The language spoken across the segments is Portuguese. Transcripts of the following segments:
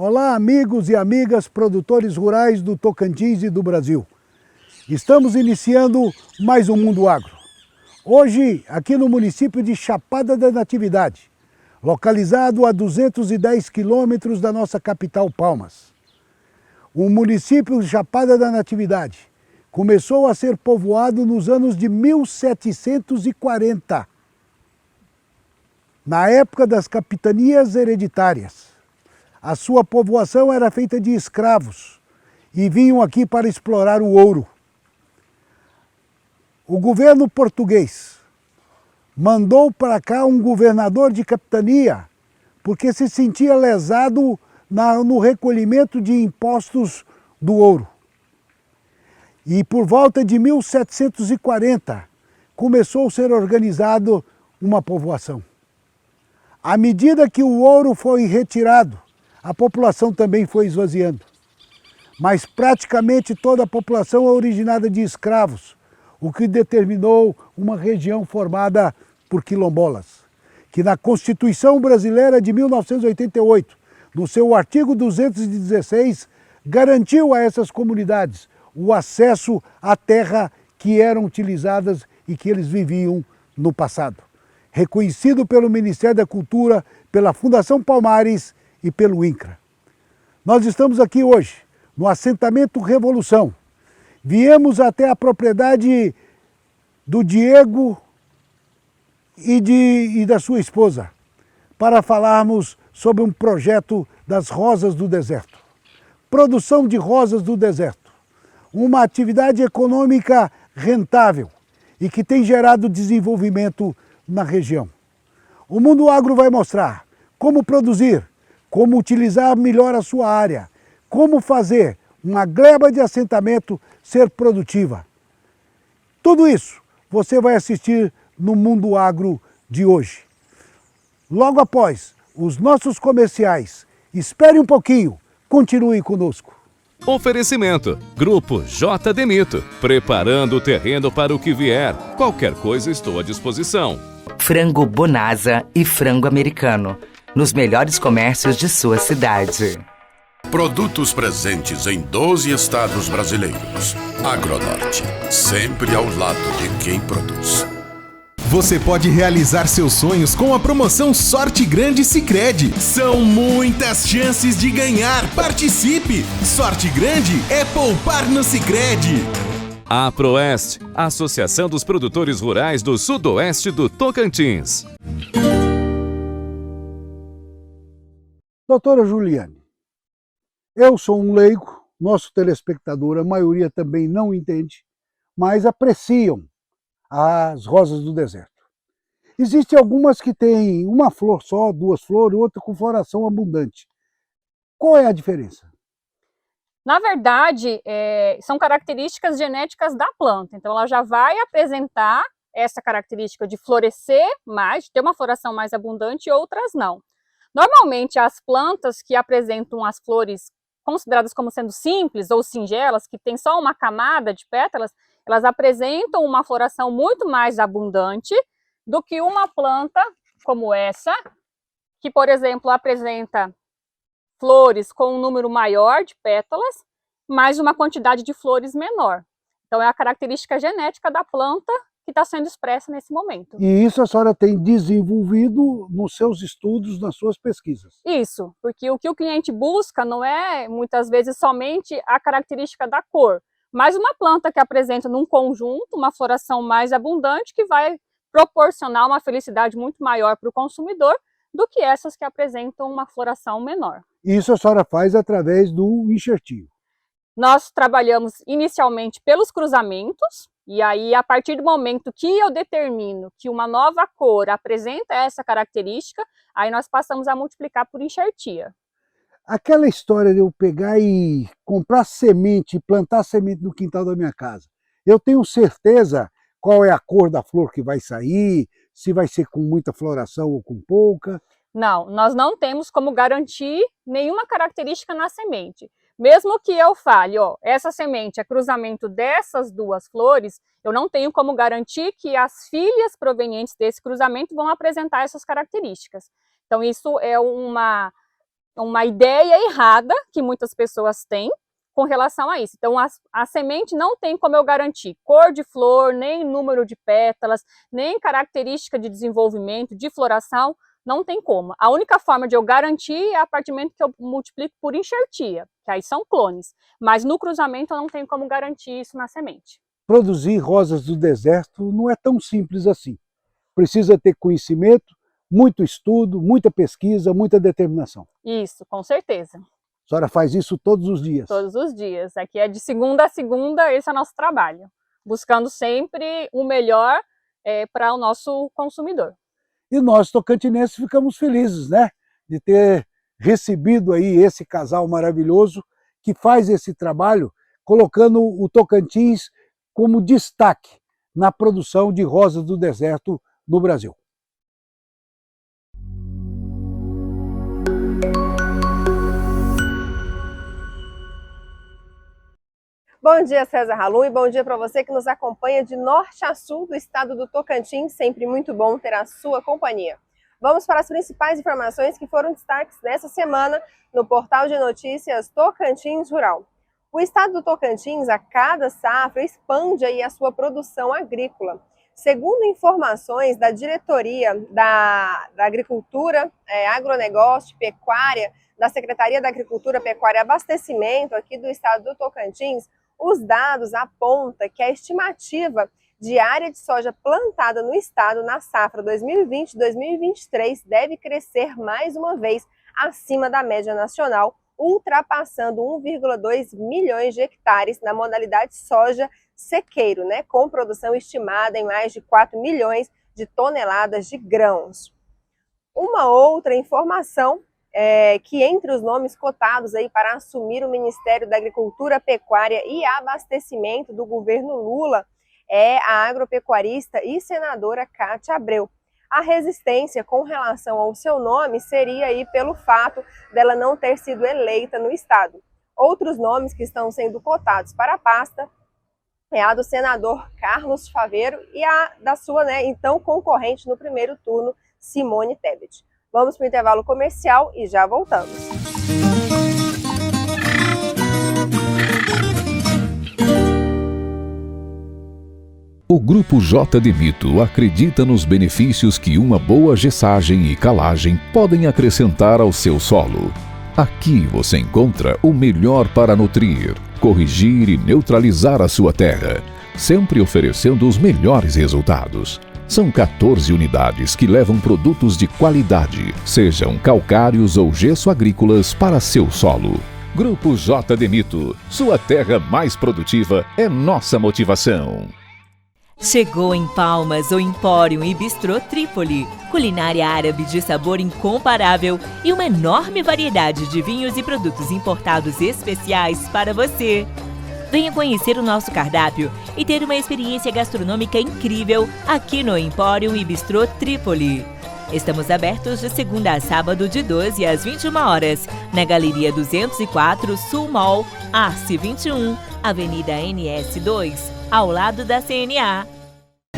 Olá, amigos e amigas produtores rurais do Tocantins e do Brasil. Estamos iniciando mais um Mundo Agro. Hoje, aqui no município de Chapada da Natividade, localizado a 210 quilômetros da nossa capital, Palmas. O município de Chapada da Natividade começou a ser povoado nos anos de 1740, na época das capitanias hereditárias. A sua povoação era feita de escravos e vinham aqui para explorar o ouro. O governo português mandou para cá um governador de capitania porque se sentia lesado no recolhimento de impostos do ouro. E por volta de 1740 começou a ser organizado uma povoação. À medida que o ouro foi retirado, a população também foi esvaziando. Mas praticamente toda a população é originada de escravos, o que determinou uma região formada por quilombolas, que na Constituição Brasileira de 1988, no seu artigo 216, garantiu a essas comunidades o acesso à terra que eram utilizadas e que eles viviam no passado. Reconhecido pelo Ministério da Cultura, pela Fundação Palmares e pelo INCRA. Nós estamos aqui hoje, no assentamento Revolução. Viemos até a propriedade do Diego e da sua esposa, para falarmos sobre um projeto das rosas do deserto. Produção de rosas do deserto. Uma atividade econômica rentável e que tem gerado desenvolvimento na região. O Mundo Agro vai mostrar como produzir, como utilizar melhor a sua área, como fazer uma gleba de assentamento ser produtiva. Tudo isso você vai assistir no Mundo Agro de hoje. Logo após os nossos comerciais, espere um pouquinho, continue conosco. Oferecimento: Grupo J. Demito, preparando o terreno para o que vier. Qualquer coisa estou à disposição. Frango Bonasa e frango americano, nos melhores comércios de sua cidade. Produtos presentes em 12 estados brasileiros. Agronorte, sempre ao lado de quem produz. Você pode realizar seus sonhos com a promoção Sorte Grande Sicredi. São muitas chances de ganhar. Participe! Sorte Grande é poupar no Sicredi. A Proeste, Associação dos Produtores Rurais do Sudoeste do Tocantins. Doutora Juliane, eu sou um leigo, nosso telespectador, a maioria também não entende, mas apreciam as rosas do deserto. Existem algumas que têm uma flor só, duas flores, outra com floração abundante. Qual é a diferença? Na verdade, são características genéticas da planta, então ela já vai apresentar essa característica de florescer mais, de ter uma floração mais abundante e outras não. Normalmente as plantas que apresentam as flores consideradas como sendo simples ou singelas, que tem só uma camada de pétalas, elas apresentam uma floração muito mais abundante do que uma planta como essa, que, por exemplo, apresenta flores com um número maior de pétalas, mas uma quantidade de flores menor. Então é a característica genética da planta que está sendo expressa nesse momento. E isso a senhora tem desenvolvido nos seus estudos, nas suas pesquisas? Isso, porque o que o cliente busca não é, muitas vezes, somente a característica da cor, mas uma planta que apresenta num conjunto uma floração mais abundante que vai proporcionar uma felicidade muito maior para o consumidor do que essas que apresentam uma floração menor. Isso a senhora faz através do enxertinho? Nós trabalhamos inicialmente pelos cruzamentos, e aí a partir do momento que eu determino que uma nova cor apresenta essa característica, aí nós passamos a multiplicar por enxertia. Aquela história de eu pegar e comprar semente, plantar semente no quintal da minha casa, eu tenho certeza qual é a cor da flor que vai sair, se vai ser com muita floração ou com pouca? Não, nós não temos como garantir nenhuma característica na semente. Mesmo que eu fale, ó, essa semente é cruzamento dessas duas flores, eu não tenho como garantir que as filhas provenientes desse cruzamento vão apresentar essas características. Então isso é uma uma ideia errada que muitas pessoas têm com relação a isso. Então, a semente não tem como eu garantir cor de flor, nem número de pétalas, nem característica de desenvolvimento, de floração, não tem como. A única forma de eu garantir é a partir do momento que eu multiplico por enxertia, que aí são clones. Mas no cruzamento eu não tenho como garantir isso na semente. Produzir rosas do deserto não é tão simples assim. Precisa ter conhecimento, muito estudo, muita pesquisa, muita determinação. Isso, com certeza. A senhora faz isso todos os dias? Todos os dias. Aqui é de segunda a segunda, esse é o nosso trabalho. Buscando sempre o melhor para o nosso consumidor. E nós, tocantinenses, ficamos felizes, né? De ter recebido aí esse casal maravilhoso que faz esse trabalho, colocando o Tocantins como destaque na produção de rosas do deserto no Brasil. Bom dia, César Halum, e bom dia para você que nos acompanha de norte a sul do estado do Tocantins. Sempre muito bom ter a sua companhia. Vamos para as principais informações que foram destaques nessa semana no portal de notícias Tocantins Rural. O estado do Tocantins, a cada safra, expande aí a sua produção agrícola. Segundo informações da diretoria da Agricultura, Agronegócio e Pecuária, da Secretaria da Agricultura, Pecuária e Abastecimento aqui do estado do Tocantins, os dados apontam que a estimativa de área de soja plantada no estado na safra 2020-2023 deve crescer mais uma vez acima da média nacional, ultrapassando 1,2 milhões de hectares na modalidade soja sequeiro, né, com produção estimada em mais de 4 milhões de toneladas de grãos. Uma outra informação que entre os nomes cotados aí para assumir o Ministério da Agricultura, Pecuária e Abastecimento do governo Lula é a agropecuarista e senadora Cátia Abreu. A resistência com relação ao seu nome seria aí pelo fato dela não ter sido eleita no estado. Outros nomes que estão sendo cotados para a pasta é a do senador Carlos Faveiro e a da sua, então concorrente no primeiro turno, Simone Tebet. Vamos para o intervalo comercial e já voltamos. O Grupo J de Mito acredita nos benefícios que uma boa gessagem e calagem podem acrescentar ao seu solo. Aqui você encontra o melhor para nutrir, corrigir e neutralizar a sua terra, sempre oferecendo os melhores resultados. São 14 unidades que levam produtos de qualidade, sejam calcários ou gesso agrícolas para seu solo. Grupo J de Mito, sua terra mais produtiva é nossa motivação. Chegou em Palmas o Empório e Bistrô Trípoli, culinária árabe de sabor incomparável e uma enorme variedade de vinhos e produtos importados especiais para você. Venha conhecer o nosso cardápio e ter uma experiência gastronômica incrível aqui no Empório e Bistrô Trípoli. Estamos abertos de segunda a sábado de 12 às 21 horas, na Galeria 204 Sul Mall, Arce 21, Avenida NS 2, ao lado da CNA.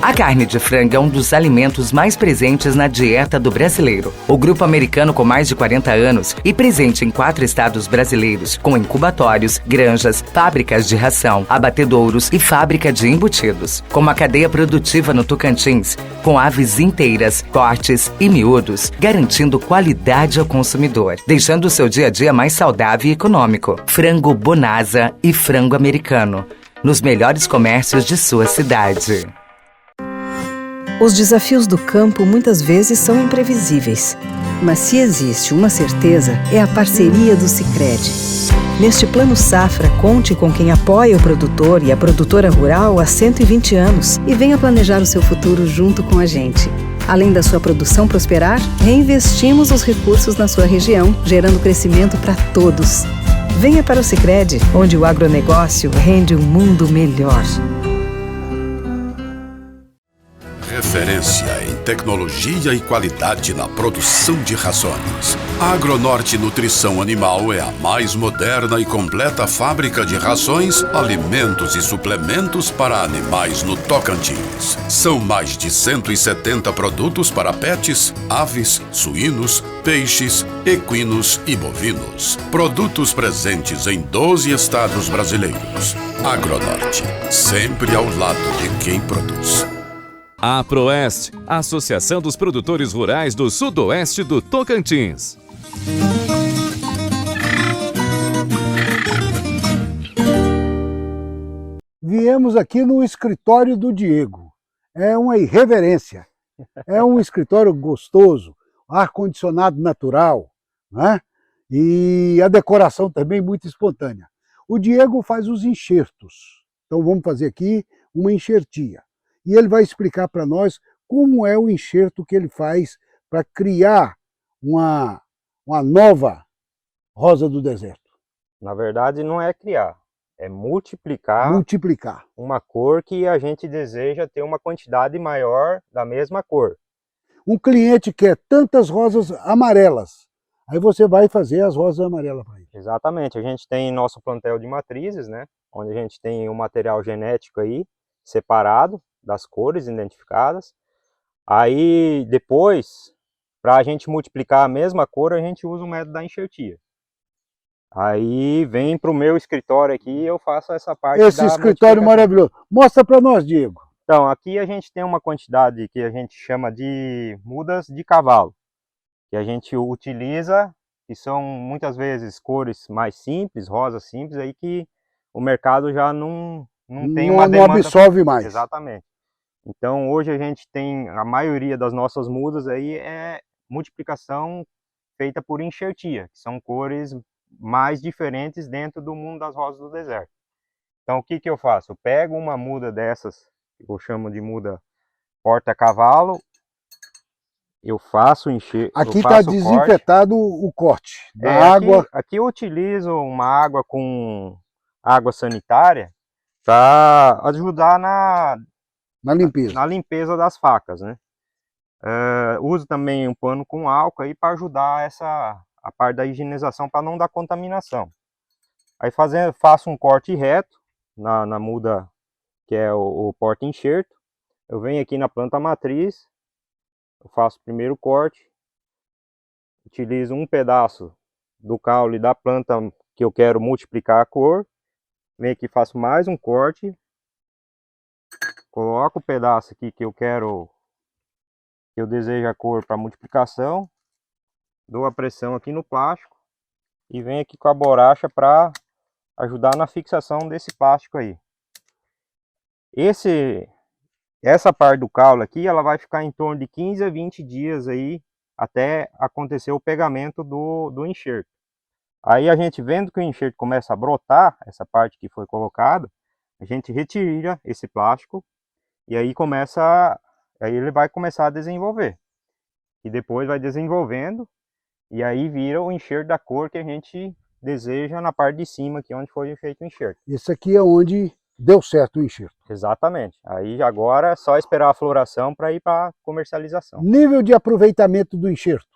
A carne de frango é um dos alimentos mais presentes na dieta do brasileiro. O grupo americano, com mais de 40 anos e presente em 4 estados brasileiros, com incubatórios, granjas, fábricas de ração, abatedouros e fábrica de embutidos. Com uma cadeia produtiva no Tocantins, com aves inteiras, cortes e miúdos, garantindo qualidade ao consumidor, deixando o seu dia a dia mais saudável e econômico. Frango Bonasa e frango americano, nos melhores comércios de sua cidade. Os desafios do campo muitas vezes são imprevisíveis, mas se existe uma certeza, é a parceria do Sicredi. Neste Plano Safra, conte com quem apoia o produtor e a produtora rural há 120 anos e venha planejar o seu futuro junto com a gente. Além da sua produção prosperar, reinvestimos os recursos na sua região, gerando crescimento para todos. Venha para o Sicredi, onde o agronegócio rende um mundo melhor. Referência em tecnologia e qualidade na produção de rações. A Agronorte Nutrição Animal é a mais moderna e completa fábrica de rações, alimentos e suplementos para animais no Tocantins. São mais de 170 produtos para pets, aves, suínos, peixes, equinos e bovinos. Produtos presentes em 12 estados brasileiros. Agronorte, sempre ao lado de quem produz. A Proeste, Associação dos Produtores Rurais do Sudoeste do Tocantins. Viemos aqui no escritório do Diego. É uma irreverência. É um escritório gostoso, ar-condicionado natural, né? E a decoração também muito espontânea. O Diego faz os enxertos. Então vamos fazer aqui uma enxertia. E ele vai explicar para nós como é o enxerto que ele faz para criar uma nova rosa do deserto. Na verdade, não é criar, é multiplicar uma cor que a gente deseja ter uma quantidade maior da mesma cor. Um cliente quer tantas rosas amarelas, aí você vai fazer as rosas amarelas para ele. Exatamente, a gente tem nosso plantel de matrizes, né? Onde a gente tem o material genético aí separado das cores identificadas. Aí depois, para a gente multiplicar a mesma cor, a gente usa o método da enxertia. Aí vem para o meu escritório aqui e eu faço essa parte. Esse escritório maravilhoso. Mostra para nós, Diego. Então, aqui a gente tem uma quantidade que a gente chama de mudas de cavalo, que a gente utiliza, que são muitas vezes cores mais simples, rosas simples, aí que o mercado já não tem uma demanda. Não absorve mais. Exatamente. Então hoje a gente tem, a maioria das nossas mudas aí é multiplicação feita por enxertia, que são cores mais diferentes dentro do mundo das rosas do deserto. Então o que eu faço? Eu pego uma muda dessas, que eu chamo de muda porta-cavalo, eu faço enxerto. Aqui está desinfetado o corte da água. Aqui eu utilizo uma água com água sanitária para ajudar na limpeza das facas, né? Uso também um pano com álcool aí para ajudar a parte da higienização para não dar contaminação. Aí faço um corte reto na muda que é o porta-enxerto. Eu venho aqui na planta matriz, eu faço o primeiro corte, utilizo um pedaço do caule da planta que eu quero multiplicar a cor, venho aqui, faço mais um corte, coloco o pedaço aqui que eu desejo a cor para multiplicação, dou a pressão aqui no plástico e venho aqui com a borracha para ajudar na fixação desse plástico aí. Essa parte do caule aqui, ela vai ficar em torno de 15 a 20 dias aí até acontecer o pegamento do enxerto. Aí a gente vendo que o enxerto começa a brotar, essa parte que foi colocada, a gente retira esse plástico e aí ele vai começar a desenvolver. E depois vai desenvolvendo e aí vira o enxerto da cor que a gente deseja na parte de cima, aqui onde foi feito o enxerto. Esse aqui é onde deu certo o enxerto. Exatamente. Aí agora é só esperar a floração para ir para a comercialização. Nível de aproveitamento do enxerto?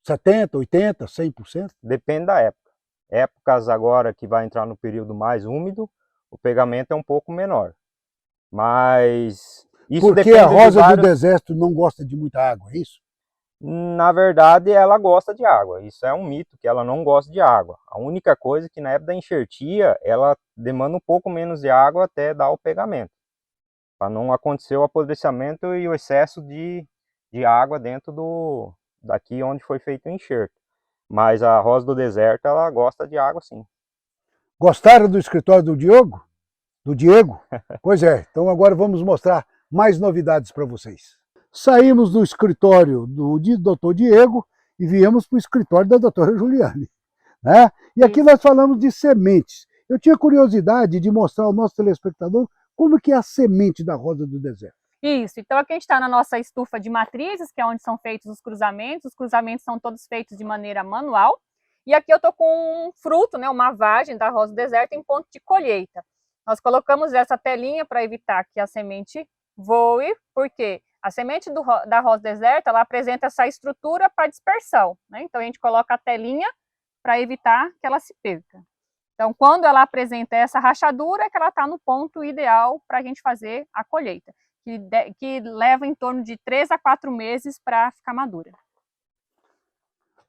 70%, 80%, 100%? Depende da época. Épocas agora que vai entrar no período mais úmido, o pegamento é um pouco menor. Mas isso porque depende a rosa do deserto não gosta de muita água, é isso? Na verdade, ela gosta de água. Isso é um mito, que ela não gosta de água. A única coisa é que na época da enxertia, ela demanda um pouco menos de água até dar o pegamento. Para não acontecer o apodrecimento e o excesso de água dentro daqui onde foi feito o enxerto. Mas a rosa do deserto, ela gosta de água sim. Gostaram do escritório do Diego? Do Diego? Pois é, então agora vamos mostrar mais novidades para vocês. Saímos do escritório do Dr. Diego e viemos para o escritório da doutora Juliane, né? E aqui nós falamos de sementes. Eu tinha curiosidade de mostrar ao nosso telespectador como que é a semente da rosa do deserto. Isso, então aqui a gente está na nossa estufa de matrizes, que é onde são feitos os cruzamentos são todos feitos de maneira manual, e aqui eu estou com um fruto, né, uma vagem da rosa do deserto em ponto de colheita. Nós colocamos essa telinha para evitar que a semente voe, porque A semente da rosa do deserto, ela apresenta essa estrutura para dispersão, né? Então a gente coloca a telinha para evitar que ela se perca. Então, quando ela apresenta essa rachadura, é que ela está no ponto ideal para a gente fazer a colheita, que leva em torno de 3 a 4 meses para ficar madura.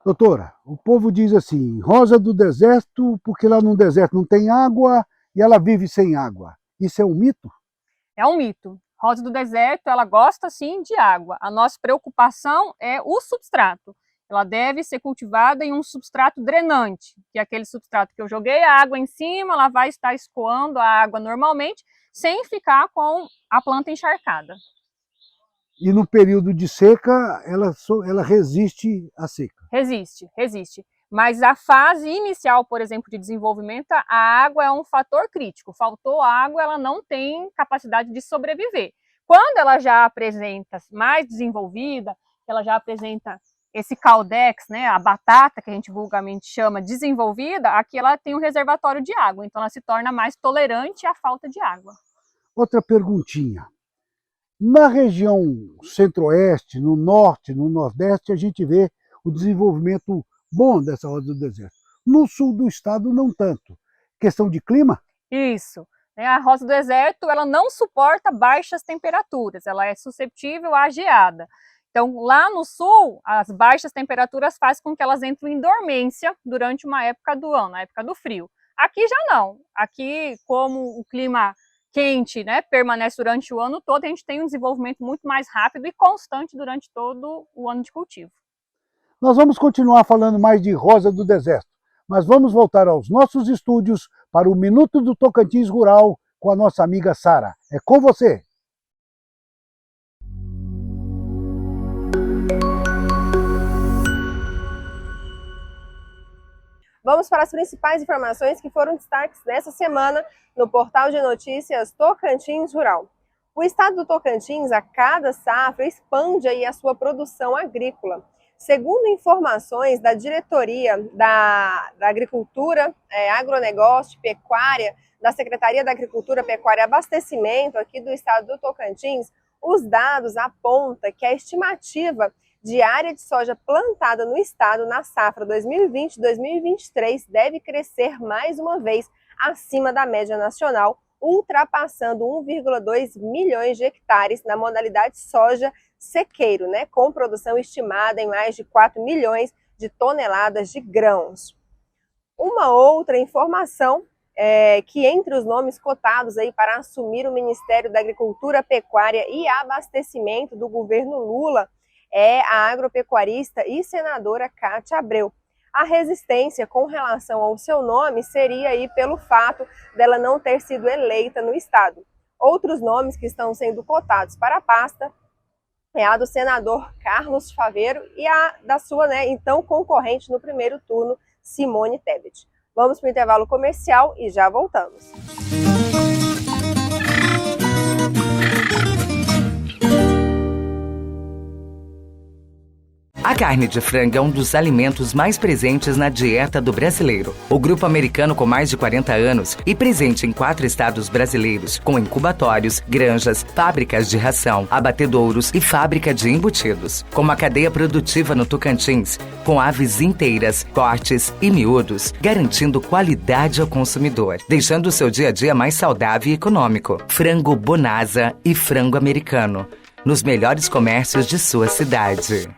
Doutora, o povo diz assim, rosa do deserto, porque lá no deserto não tem água e ela vive sem água. Isso é um mito? É um mito. Rosa do deserto, ela gosta sim de água. A nossa preocupação é o substrato. Ela deve ser cultivada em um substrato drenante, que é aquele substrato que eu joguei a água em cima, ela vai estar escoando a água normalmente, sem ficar com a planta encharcada. E no período de seca, ela resiste à seca? Resiste. Mas a fase inicial, por exemplo, de desenvolvimento, a água é um fator crítico. Faltou água, ela não tem capacidade de sobreviver. Quando ela já apresenta mais desenvolvida, ela já apresenta esse caldex, né, a batata, que a gente vulgarmente chama desenvolvida, aqui ela tem um reservatório de água, então ela se torna mais tolerante à falta de água. Outra perguntinha. Na região centro-oeste, no norte, no nordeste, a gente vê o desenvolvimento bom dessa rosa do deserto. No sul do estado, não tanto. Questão de clima? Isso. A rosa do deserto, ela não suporta baixas temperaturas, ela é suscetível à geada. Então, lá no sul, as baixas temperaturas fazem com que elas entrem em dormência durante uma época do ano, a época do frio. Aqui já não. Aqui, como o clima quente, né, permanece durante o ano todo, a gente tem um desenvolvimento muito mais rápido e constante durante todo o ano de cultivo. Nós vamos continuar falando mais de rosa do deserto, mas vamos voltar aos nossos estúdios para o Minuto do Tocantins Rural com a nossa amiga Sara. É com você! Vamos para as principais informações que foram destaques nessa semana no portal de notícias Tocantins Rural. O estado do Tocantins, a cada safra, expande aí a sua produção agrícola. Segundo informações da Diretoria da Agricultura, Agronegócio e Pecuária, da Secretaria da Agricultura, Pecuária e Abastecimento aqui do estado do Tocantins, os dados apontam que a estimativa de área de soja plantada no estado na safra 2020-2023 deve crescer mais uma vez acima da média nacional, ultrapassando 1,2 milhões de hectares na modalidade soja sequeiro, né, com produção estimada em mais de 4 milhões de toneladas de grãos. Uma outra informação é que entre os nomes cotados aí para assumir o Ministério da Agricultura, Pecuária e Abastecimento do governo Lula é a agropecuarista e senadora Cátia Abreu. A resistência com relação ao seu nome seria aí pelo fato dela não ter sido eleita no estado. Outros nomes que estão sendo cotados para a pasta é a do senador Carlos Faveiro e a da sua, então concorrente no primeiro turno, Simone Tebet. Vamos para o intervalo comercial e já voltamos. A carne de frango é um dos alimentos mais presentes na dieta do brasileiro. O grupo americano com mais de 40 anos e presente em 4 estados brasileiros, com incubatórios, granjas, fábricas de ração, abatedouros e fábrica de embutidos. Com uma cadeia produtiva no Tocantins, com aves inteiras, cortes e miúdos, garantindo qualidade ao consumidor, deixando o seu dia a dia mais saudável e econômico. Frango Bonasa e frango americano, nos melhores comércios de sua cidade.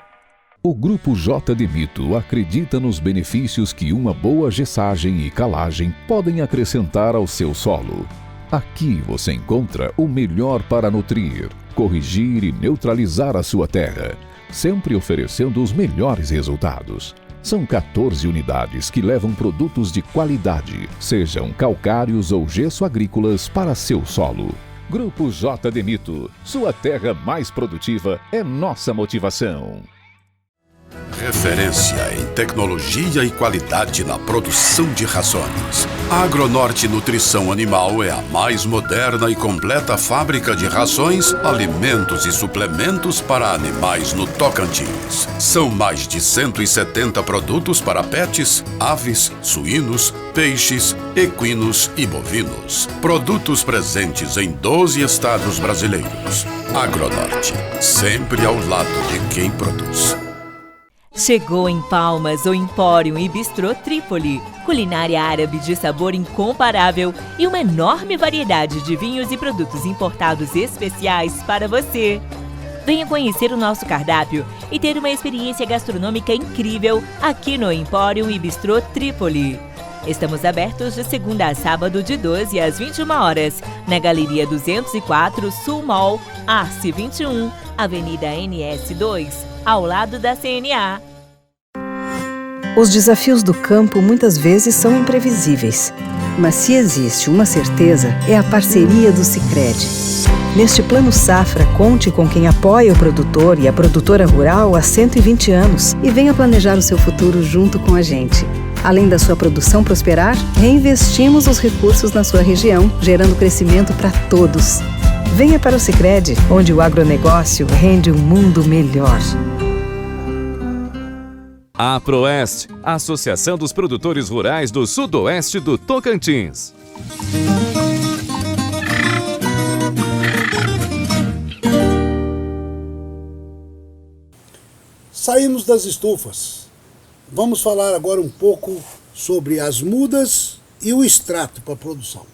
O Grupo J de Mito acredita nos benefícios que uma boa gessagem e calagem podem acrescentar ao seu solo. Aqui você encontra o melhor para nutrir, corrigir e neutralizar a sua terra, sempre oferecendo os melhores resultados. São 14 unidades que levam produtos de qualidade, sejam calcários ou gesso agrícolas para seu solo. Grupo J de Mito, sua terra mais produtiva é nossa motivação. referência em tecnologia e qualidade na produção de rações. A Agronorte Nutrição Animal é a mais moderna e completa fábrica de rações, alimentos e suplementos para animais no Tocantins. São mais de 170 produtos para pets, aves, suínos, peixes, equinos e bovinos. Produtos presentes em 12 estados brasileiros. Agronorte, sempre ao lado de quem produz. Chegou em Palmas o Empório e Bistrô Trípoli, culinária árabe de sabor incomparável e uma enorme variedade de vinhos e produtos importados especiais para você. Venha conhecer o nosso cardápio e ter uma experiência gastronômica incrível aqui no Empório e Bistrô Trípoli. Estamos abertos de segunda a sábado de 12 às 21 horas, na Galeria 204 Sul Mall, Arce 21, Avenida NS 2, ao lado da CNA. Os desafios do campo muitas vezes são imprevisíveis, mas se existe uma certeza, é a parceria do Sicredi. Neste Plano Safra, conte com quem apoia o produtor e a produtora rural há 120 anos e venha planejar o seu futuro junto com a gente. Além da sua produção prosperar, reinvestimos os recursos na sua região, gerando crescimento para todos. Venha para o Sicredi, onde o agronegócio rende um mundo melhor. A Proeste, Associação dos Produtores Rurais do Sudoeste do Tocantins. Saímos das estufas. Vamos falar agora um pouco sobre as mudas e o extrato para a produção.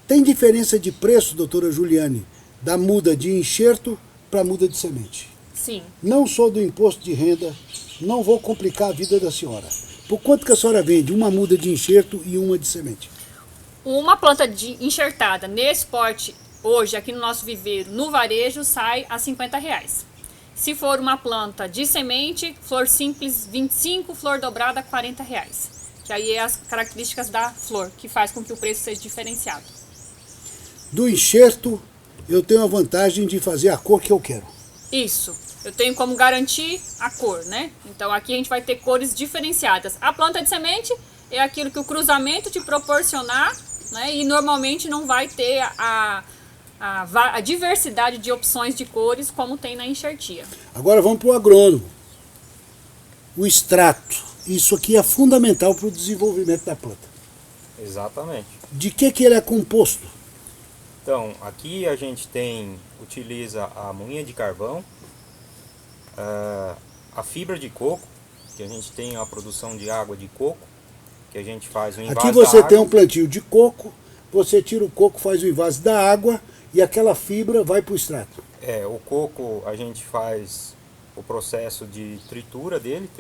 Tem diferença de preço, doutora Juliane, da muda de enxerto para a muda de semente? Sim. Não sou do imposto de renda, não vou complicar a vida da senhora. Por quanto que a senhora vende uma muda de enxerto e uma de semente? Uma planta enxertada nesse porte, hoje aqui no nosso viveiro, no varejo, sai a R$50. Se for uma planta de semente, flor simples 25, flor dobrada R$40. Que aí é as características da flor, que faz com que o preço seja diferenciado. Do enxerto, eu tenho a vantagem de fazer a cor que eu quero. Isso. Eu tenho como garantir a cor, né? Então aqui a gente vai ter cores diferenciadas. A planta de semente é aquilo que o cruzamento te proporcionar, né? E normalmente não vai ter a diversidade de opções de cores como tem na enxertia. Agora vamos para o agrônomo. O extrato. Isso aqui é fundamental para o desenvolvimento da planta. Exatamente. De que ele é composto? Então, aqui a gente utiliza a moinha de carvão, a fibra de coco, que a gente tem a produção de água de coco, que a gente faz o invase da água. Aqui você tem um plantio de coco, você tira o coco, faz o invase da água e aquela fibra vai para o extrato. O coco a gente faz o processo de tritura ele,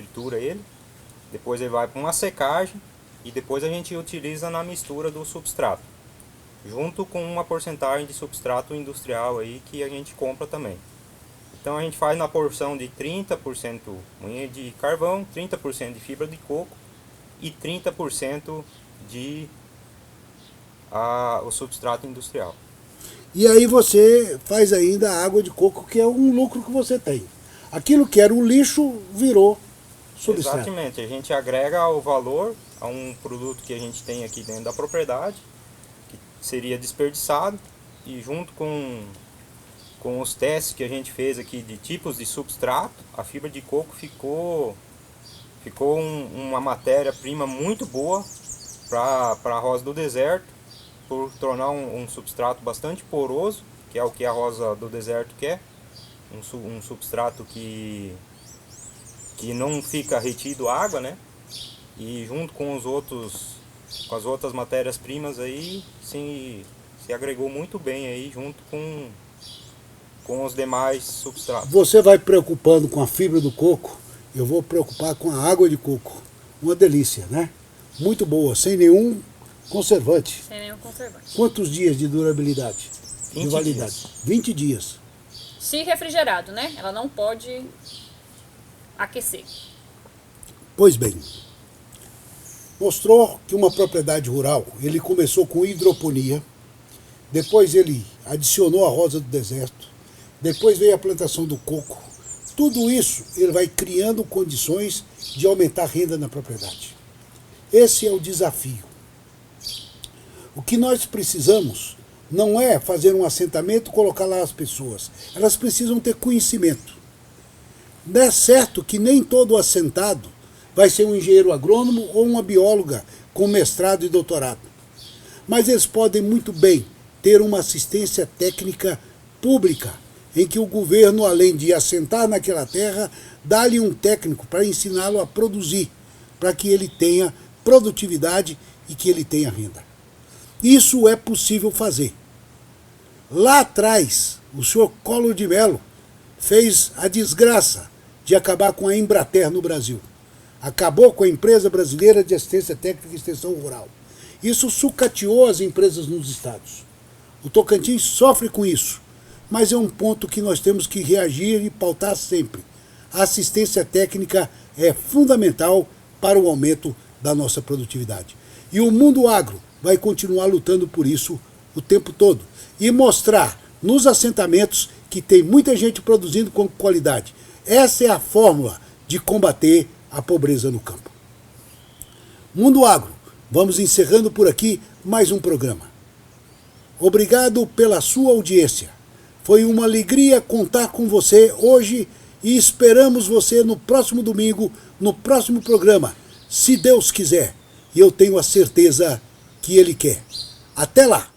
depois ele vai para uma secagem e depois a gente utiliza na mistura do substrato, junto com uma porcentagem de substrato industrial aí que a gente compra também. Então a gente faz na porção de 30% moinha de carvão, 30% de fibra de coco e 30% de o substrato industrial. E aí você faz ainda a água de coco, que é um lucro que você tem. Aquilo que era um lixo virou substrato. Exatamente, a gente agrega o valor a um produto que a gente tem aqui dentro da propriedade, que seria desperdiçado, e junto com os testes que a gente fez aqui de tipos de substrato, a fibra de coco ficou uma matéria-prima muito boa para a rosa do deserto, por tornar um substrato bastante poroso, que é o que a rosa do deserto quer, um substrato que não fica retido água, né? E junto com as outras matérias-primas aí, se agregou muito bem aí junto com os demais substratos. Você vai preocupando com a fibra do coco, eu vou preocupar com a água de coco. Uma delícia, né? Muito boa, sem nenhum conservante. Sem nenhum conservante. Quantos dias de durabilidade? 20 de validade? dias. 20 dias. Se refrigerado, né? Ela não pode aquecer. Pois bem, mostrou que uma propriedade rural, ele começou com hidroponia, depois ele adicionou a rosa do deserto, depois veio a plantação do coco. tudo isso, ele vai criando condições de aumentar a renda na propriedade. Esse é o desafio. O que nós precisamos não é fazer um assentamento e colocar lá as pessoas. Elas precisam ter conhecimento. Não é certo que nem todo assentado vai ser um engenheiro agrônomo ou uma bióloga com mestrado e doutorado. Mas eles podem muito bem ter uma assistência técnica pública, em que o governo, além de assentar naquela terra, dá-lhe um técnico para ensiná-lo a produzir, para que ele tenha produtividade e que ele tenha renda. Isso é possível fazer. Lá atrás, o senhor Collor de Mello fez a desgraça de acabar com a Embrater no Brasil. Acabou com a Empresa Brasileira de Assistência Técnica e Extensão Rural. Isso sucateou as empresas nos estados. O Tocantins sofre com isso, mas é um ponto que nós temos que reagir e pautar sempre. A assistência técnica é fundamental para o aumento da nossa produtividade. E o mundo agro vai continuar lutando por isso o tempo todo. E mostrar nos assentamentos que tem muita gente produzindo com qualidade. Essa é a fórmula de combater a pobreza no campo. Mundo Agro, vamos encerrando por aqui mais um programa. Obrigado pela sua audiência. Foi uma alegria contar com você hoje e esperamos você no próximo domingo, no próximo programa, se Deus quiser. E eu tenho a certeza que Ele quer. Até lá!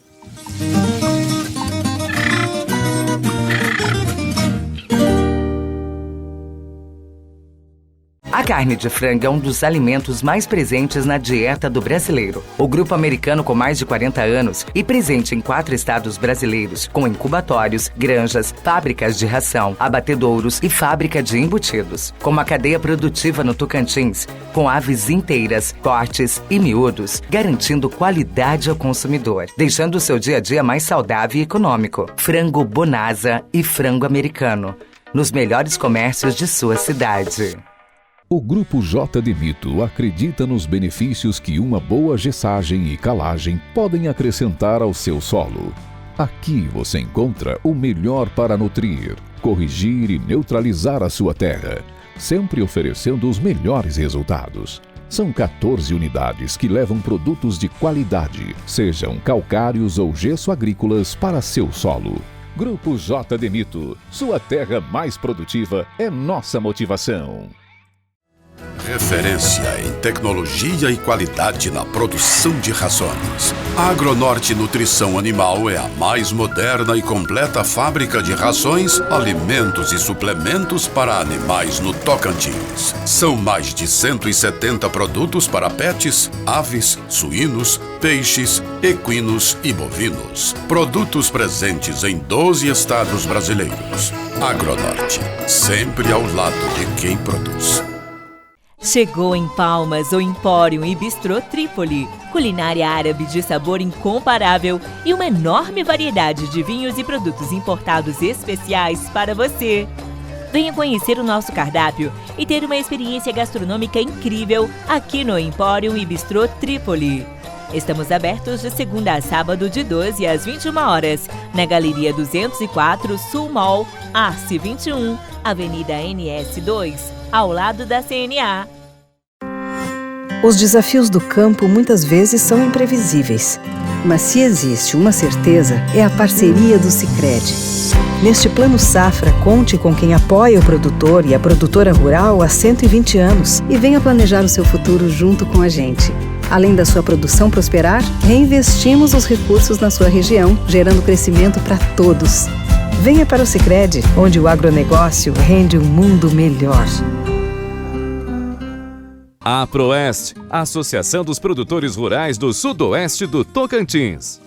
A carne de frango é um dos alimentos mais presentes na dieta do brasileiro. O grupo americano, com mais de 40 anos e presente em 4 estados brasileiros, com incubatórios, granjas, fábricas de ração, abatedouros e fábrica de embutidos. Com uma cadeia produtiva no Tocantins, com aves inteiras, cortes e miúdos, garantindo qualidade ao consumidor, deixando o seu dia a dia mais saudável e econômico. Frango Bonasa e frango americano, nos melhores comércios de sua cidade. O Grupo J de Mito acredita nos benefícios que uma boa gessagem e calagem podem acrescentar ao seu solo. Aqui você encontra o melhor para nutrir, corrigir e neutralizar a sua terra, sempre oferecendo os melhores resultados. São 14 unidades que levam produtos de qualidade, sejam calcários ou gesso agrícolas, para seu solo. Grupo J de Mito, sua terra mais produtiva é nossa motivação. Referência em tecnologia e qualidade na produção de rações. A Agronorte Nutrição Animal é a mais moderna e completa fábrica de rações, alimentos e suplementos para animais no Tocantins. São mais de 170 produtos para pets, aves, suínos, peixes, equinos e bovinos. Produtos presentes em 12 estados brasileiros. Agronorte, sempre ao lado de quem produz. Chegou em Palmas o Empório e Bistrô Trípoli, culinária árabe de sabor incomparável e uma enorme variedade de vinhos e produtos importados especiais para você. Venha conhecer o nosso cardápio e ter uma experiência gastronômica incrível aqui no Empório e Bistrô Trípoli. Estamos abertos de segunda a sábado de 12 às 21 horas, na Galeria 204 Sul Mall, Arce 21, Avenida NS 2, ao lado da CNA. Os desafios do campo muitas vezes são imprevisíveis, mas se existe uma certeza, é a parceria do Sicredi. Neste Plano Safra, conte com quem apoia o produtor e a produtora rural há 120 anos e venha planejar o seu futuro junto com a gente. Além da sua produção prosperar, reinvestimos os recursos na sua região, gerando crescimento para todos. Venha para o Sicredi, onde o agronegócio rende um mundo melhor. A Proeste, Associação dos Produtores Rurais do Sudoeste do Tocantins.